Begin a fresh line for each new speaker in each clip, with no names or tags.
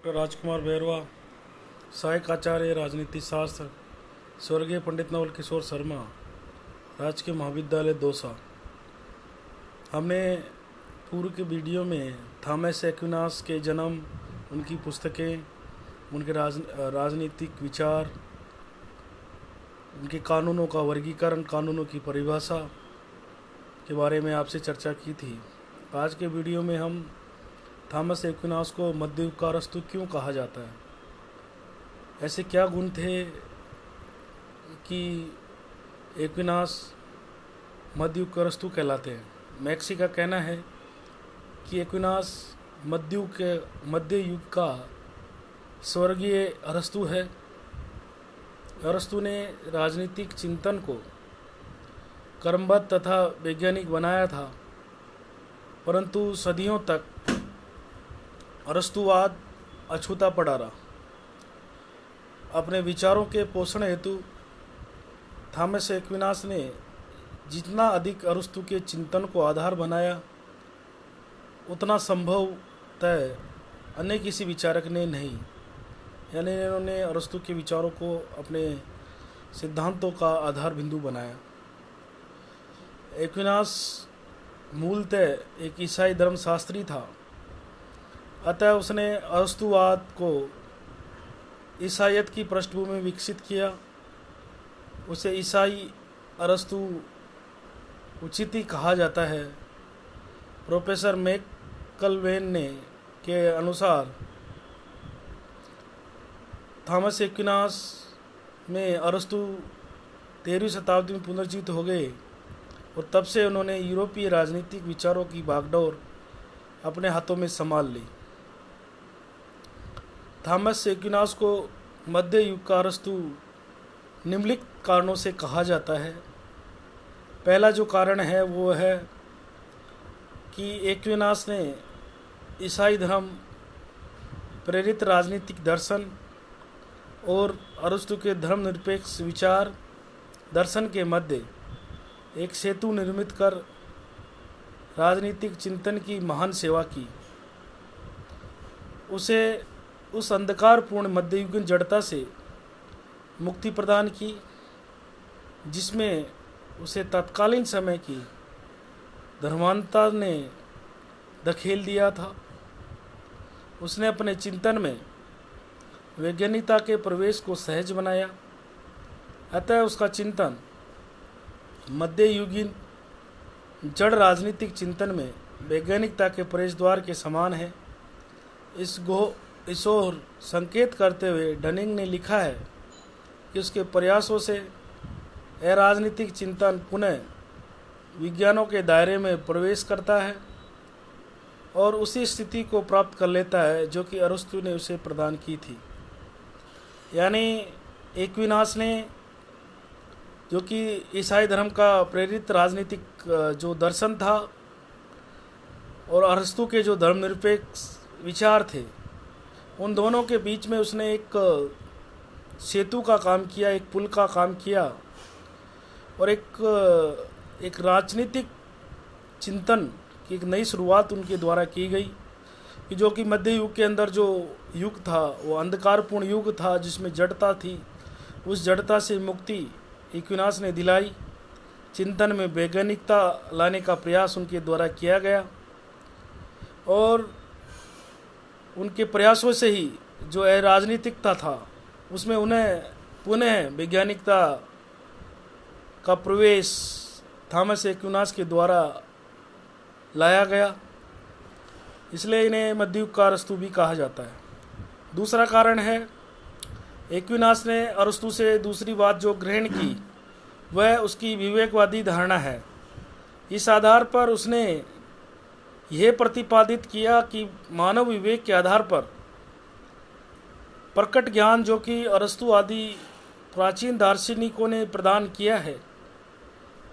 Doctor राजकुमार बैरवा, सहायक आचार्य राजनीति शास्त्र, स्वर्गीय पंडित नवल किशोर शर्मा, राजकीय महाविद्यालय दौसा। हमने पूर्व के वीडियो में थॉमस एक्विनास के जन्म, उनकी पुस्तकें, उनके राजनीतिक विचार, उनके कानूनों का वर्गीकरण, कानूनों की परिभाषा के बारे में आपसे चर्चा की थी। आज के वीडियो में हम थॉमस एक्विनास को मध्ययुग का अरस्तु क्यों कहा जाता है, ऐसे क्या गुण थे कि एक्विनास मध्ययुग का अरस्तु कहलाते हैं। मैक्सी का कहना है कि एक्विनास मध्य युग का स्वर्गीय अरस्तु है। अरस्तु ने राजनीतिक चिंतन को क्रमबद्ध तथा वैज्ञानिक बनाया था, परंतु सदियों तक अरस्तुवाद अछूता पड़ा रहा। अपने विचारों के पोषण हेतु थॉमस एक्विनास ने जितना अधिक अरस्तु के चिंतन को आधार बनाया, उतना संभवतः अन्य किसी विचारक ने नहीं। यानी इन्होंने अरस्तु के विचारों को अपने सिद्धांतों का आधार बिंदु बनाया। एक्विनास मूलतः एक ईसाई धर्मशास्त्री था, अतः उसने अरस्तुवाद को ईसाईयत की पृष्ठभूमि में विकसित किया। उसे ईसाई अरस्तु उचित ही कहा जाता है। प्रोफेसर मैकलवेन ने के अनुसार थॉमस एक्विनास में अरस्तु 13वीं शताब्दी में पुनर्जीवित हो गए और तब से उन्होंने यूरोपीय राजनीतिक विचारों की बागडोर अपने हाथों में संभाल ली। थॉमस एक्विनास को मध्य युग का अरस्तु निम्नलिखित कारणों से कहा जाता है। पहला जो कारण है वो है कि एक्विनास ने ईसाई धर्म प्रेरित राजनीतिक दर्शन और अरस्तु के धर्मनिरपेक्ष विचार दर्शन के मध्य एक सेतु निर्मित कर राजनीतिक चिंतन की महान सेवा की। उसे उस अंधकारपूर्ण मध्ययुगीन जड़ता से मुक्ति प्रदान की, जिसमें उसे तत्कालीन समय की धर्मांधता ने धकेल दिया था। उसने अपने चिंतन में वैज्ञानिकता के प्रवेश को सहज बनाया, अतः उसका चिंतन मध्ययुगीन जड़ राजनीतिक चिंतन में वैज्ञानिकता के प्रवेश द्वार के समान है। इस ओर संकेत करते हुए डनिंग ने लिखा है कि उसके प्रयासों से अराजनीतिक चिंतन पुनः विज्ञानों के दायरे में प्रवेश करता है और उसी स्थिति को प्राप्त कर लेता है जो कि अरस्तु ने उसे प्रदान की थी। यानी एक्विनास ने, जो कि ईसाई धर्म का प्रेरित राजनीतिक जो दर्शन था, और अरस्तु के जो धर्मनिरपेक्ष विचार थे, उन दोनों के बीच में उसने एक सेतु का काम किया, एक पुल का काम किया और एक राजनीतिक चिंतन की एक नई शुरुआत उनके द्वारा की गई, कि जो कि मध्य युग के अंदर जो युग था वो अंधकारपूर्ण युग था, जिसमें जड़ता थी। उस जड़ता से मुक्ति एक्विनास ने दिलाई। चिंतन में वैज्ञानिकता लाने का प्रयास उनके द्वारा किया गया और उनके प्रयासों से ही जो राजनीतिकता था उसमें उन्हें पुनः वैज्ञानिकता का प्रवेश थॉमस एक्विनास के द्वारा लाया गया। इसलिए इन्हें मध्ययुग का अरस्तु भी कहा जाता है। दूसरा कारण है, एक्विनास ने अरस्तु से दूसरी बात जो ग्रहण की वह उसकी विवेकवादी धारणा है। इस आधार पर उसने यह प्रतिपादित किया कि मानव विवेक के आधार पर प्रकट ज्ञान, जो कि अरस्तु आदि प्राचीन दार्शनिकों ने प्रदान किया है,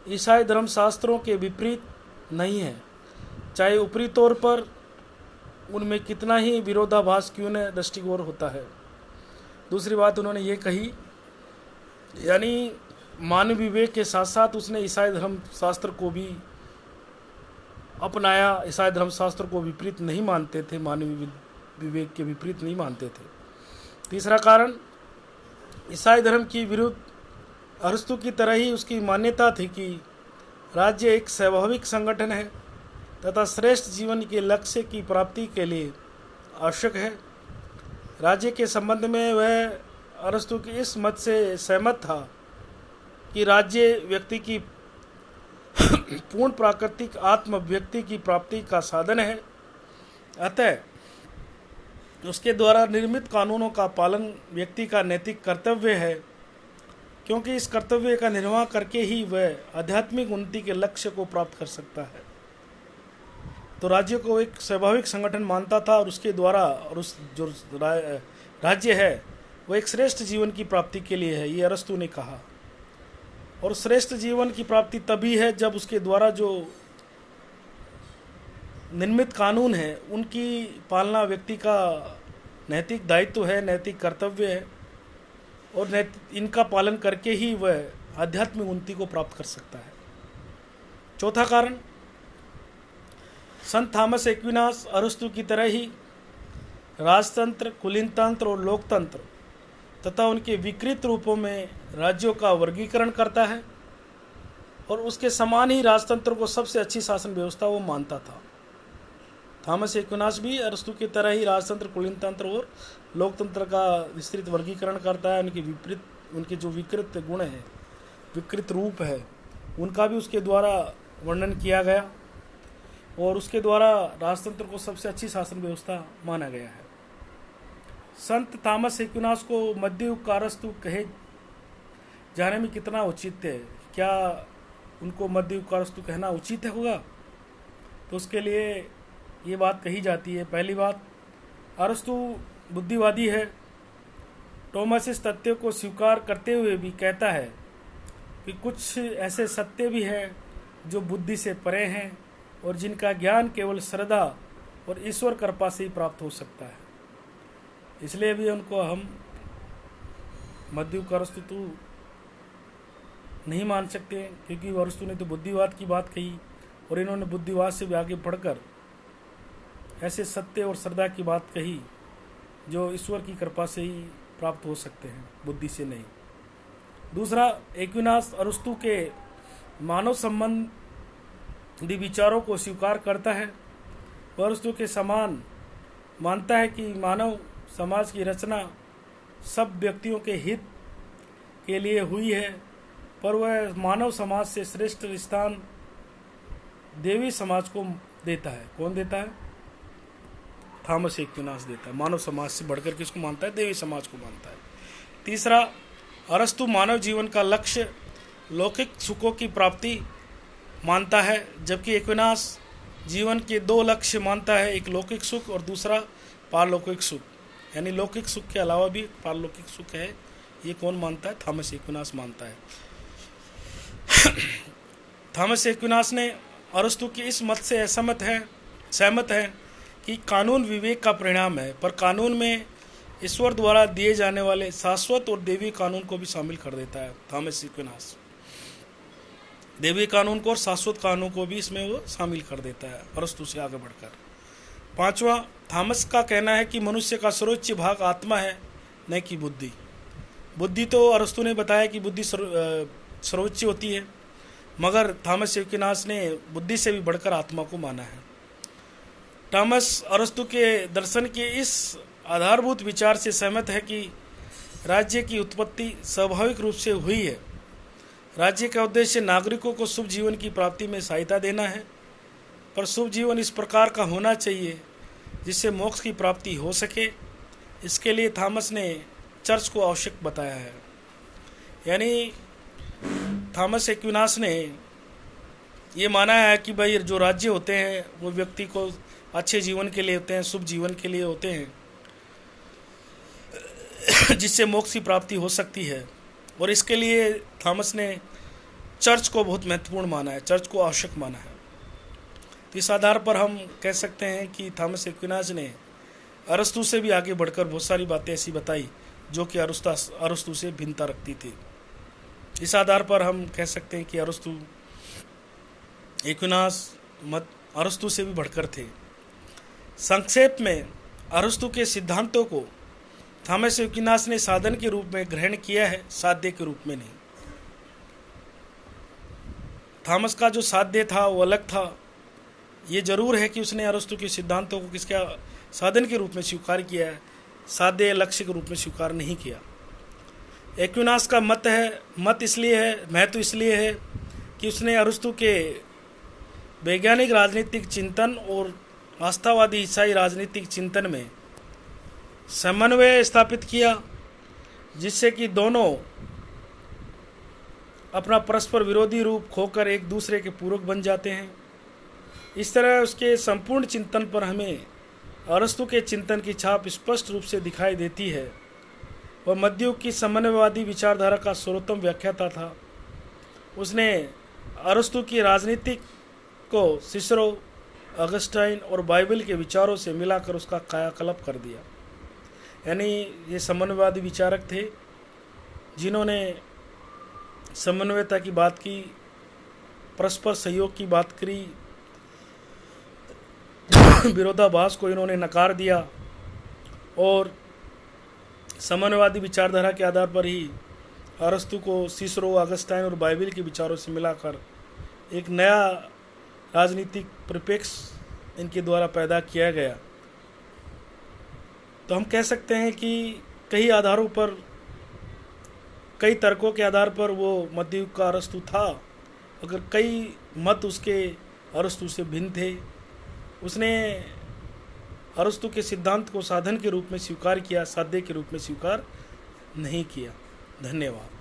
ईसाई धर्मशास्त्रों के विपरीत नहीं है, चाहे ऊपरी तौर पर उनमें कितना ही विरोधाभास क्यों न दृष्टिगोचर होता है। दूसरी बात उन्होंने ये कही, यानी मानव विवेक के साथ साथ उसने ईसाई धर्मशास्त्र को भी अपनाया। ईसाई धर्मशास्त्र को विपरीत नहीं मानते थे मानवीय विवेक के विपरीत नहीं मानते थे। तीसरा कारण, ईसाई धर्म की विरुद्ध अरस्तु की तरह ही उसकी मान्यता थी कि राज्य एक स्वाभाविक संगठन है तथा श्रेष्ठ जीवन के लक्ष्य की प्राप्ति के लिए आवश्यक है। राज्य के संबंध में वह अरस्तु के इस मत से सहमत था कि राज्य व्यक्ति की पूर्ण प्राकृतिक आत्म व्यक्ति की प्राप्ति का साधन है, अतः उसके द्वारा निर्मित कानूनों का पालन व्यक्ति का नैतिक कर्तव्य है, क्योंकि इस कर्तव्य का निर्वाह करके ही वह आध्यात्मिक उन्नति के लक्ष्य को प्राप्त कर सकता है। तो राज्य को एक स्वाभाविक संगठन मानता था और उसके द्वारा और उस जो राज्य है वो एक श्रेष्ठ जीवन की प्राप्ति के लिए है, ये अरस्तु ने कहा। और श्रेष्ठ जीवन की प्राप्ति तभी है जब उसके द्वारा जो निर्मित कानून है उनकी पालना व्यक्ति का नैतिक दायित्व है, नैतिक कर्तव्य है, और इनका पालन करके ही वह आध्यात्मिक उन्नति को प्राप्त कर सकता है। चौथा कारण, संत थॉमस एक्विनास अरस्तु की तरह ही राजतंत्र, कुलीनतंत्र और लोकतंत्र तथा उनके विकृत रूपों में राज्यों का वर्गीकरण करता है, और उसके समान ही राजतंत्र को सबसे अच्छी शासन व्यवस्था वो मानता था। थॉमस एक्विनास भी अरस्तु की तरह ही राजतंत्र, कुलीनतंत्र और लोकतंत्र का विस्तृत वर्गीकरण करता है। उनके जो विकृत गुण हैं, विकृत रूप है, उनका भी उसके द्वारा वर्णन किया गया और उसके द्वारा राजतंत्र को सबसे अच्छी शासन व्यवस्था माना गया है। संत थॉमस एक्विनास को मध्य युग का अरस्तु कहे जाने में कितना औचित्य है? क्या उनको मध्य युग का अरस्तु कहना उचित होगा? तो उसके लिए ये बात कही जाती है। पहली बात, अरस्तु बुद्धिवादी है। थॉमस इस तथ्य को स्वीकार करते हुए भी कहता है कि कुछ ऐसे सत्य भी हैं जो बुद्धि से परे हैं और जिनका ज्ञान केवल श्रद्धा और ईश्वर कृपा से ही प्राप्त हो सकता है। इसलिए भी उनको हम मध्य युग का अरस्तु तो नहीं मान सकते, क्योंकि अरस्तु ने तो बुद्धिवाद की बात कही और इन्होंने बुद्धिवाद से भी आगे बढ़कर ऐसे सत्य और श्रद्धा की बात कही जो ईश्वर की कृपा से ही प्राप्त हो सकते हैं, बुद्धि से नहीं। दूसरा, एक्विनास अरस्तु के मानव संबंधी विचारों को स्वीकार करता है। वह अरस्तु के समान मानता है कि मानव समाज की रचना सब व्यक्तियों के हित के लिए हुई है, पर वह मानव समाज से श्रेष्ठ स्थान देवी समाज को देता है। कौन देता है? थॉमस एक्विनास देता है। मानव समाज से बढ़कर किसको मानता है? देवी समाज को मानता है। तीसरा, अरस्तु मानव जीवन का लक्ष्य लौकिक सुखों की प्राप्ति मानता है, जबकि एक्विनास जीवन के दो लक्ष्य मानता है, एक लौकिक सुख और दूसरा पारलौकिक सुख। यानी लौकिक सुख के अलावा भी पारलौकिक सुख है, ये कौन मानता है? थॉमस एक्विनास मानता है। थॉमस एक्विनास ने अरस्तु के इस मत से सहमत है कि कानून विवेक का परिणाम है, पर कानून में ईश्वर द्वारा दिए जाने वाले शाश्वत और देवी कानून को भी शामिल कर देता है। थॉमस एक्विनास देवी कानून को और शाश्वत कानून को भी इसमें वो शामिल कर देता है अरस्तु से आगे बढ़कर। पांचवा, थॉमस का कहना है कि मनुष्य का सर्वोच्च भाग आत्मा है, न कि बुद्धि। बुद्धि तो अरस्तु ने बताया कि बुद्धि सर्वोच्च होती है, मगर थॉमस एक्विनास ने बुद्धि से भी बढ़कर आत्मा को माना है। थॉमस अरस्तु के दर्शन के इस आधारभूत विचार से सहमत है कि राज्य की उत्पत्ति स्वाभाविक रूप से हुई है। राज्य का उद्देश्य नागरिकों को शुभ जीवन की प्राप्ति में सहायता देना है, पर शुभ जीवन इस प्रकार का होना चाहिए जिससे मोक्ष की प्राप्ति हो सके। इसके लिए थॉमस ने चर्च को आवश्यक बताया है। यानी थॉमस एक्विनास ने ये माना है कि भाई जो राज्य होते हैं वो व्यक्ति को अच्छे जीवन के लिए होते हैं, शुभ जीवन के लिए होते हैं, जिससे मोक्ष की प्राप्ति हो सकती है। और इसके लिए थॉमस ने चर्च को बहुत महत्वपूर्ण माना है, चर्च को आवश्यक माना है। तो इस आधार पर हम कह सकते हैं कि थॉमस एक्विनास ने अरस्तु से भी आगे बढ़कर बहुत सारी बातें ऐसी बताई जो कि अरस्तु से भिन्नता रखती थी। इस आधार पर हम कह सकते हैं कि एक्विनास अरस्तु से भी बढ़कर थे। संक्षेप में अरस्तु के सिद्धांतों को थॉमस एक्विनास ने साधन के रूप में ग्रहण किया है, साध्य के रूप में नहीं। थॉमस का जो साध्य था वो अलग था। ये जरूर है कि उसने अरस्तु के सिद्धांतों को किसका साधन के रूप में स्वीकार किया है, साध्य लक्ष्य के रूप में स्वीकार नहीं किया। एक्विनास का मत इसलिए है, महत्व इसलिए है कि उसने अरस्तु के वैज्ञानिक राजनीतिक चिंतन और आस्थावादी ईसाई राजनीतिक चिंतन में समन्वय स्थापित किया, जिससे कि दोनों अपना परस्पर विरोधी रूप खोकर एक दूसरे के पूरक बन जाते हैं। इस तरह उसके संपूर्ण चिंतन पर हमें अरस्तु के चिंतन की छाप स्पष्ट रूप से दिखाई देती है। वह मध्ययुग की समन्वयवादी विचारधारा का सर्वोत्तम व्याख्याता था। उसने अरस्तु की राजनीतिक को सिसरो, अगस्टाइन और बाइबल के विचारों से मिलाकर उसका कायाकल्प कर दिया। यानी ये समन्वयवादी विचारक थे जिन्होंने समन्वयता की बात की, परस्पर सहयोग की बात करी, विरोधाभास को इन्होंने नकार दिया और समन्वयवादी विचारधारा के आधार पर ही अरस्तु को सिसरो, अगस्टाइन और बाइबल के विचारों से मिलाकर एक नया राजनीतिक परिप्रेक्ष्य इनके द्वारा पैदा किया गया। तो हम कह सकते हैं कि कई आधारों पर, कई तर्कों के आधार पर वो मध्ययुग का अरस्तु था, अगर कई मत उसके अरस्तु से भिन्न थे। उसने अरस्तु के सिद्धांत को साधन के रूप में स्वीकार किया, साध्य के रूप में स्वीकार नहीं किया। धन्यवाद।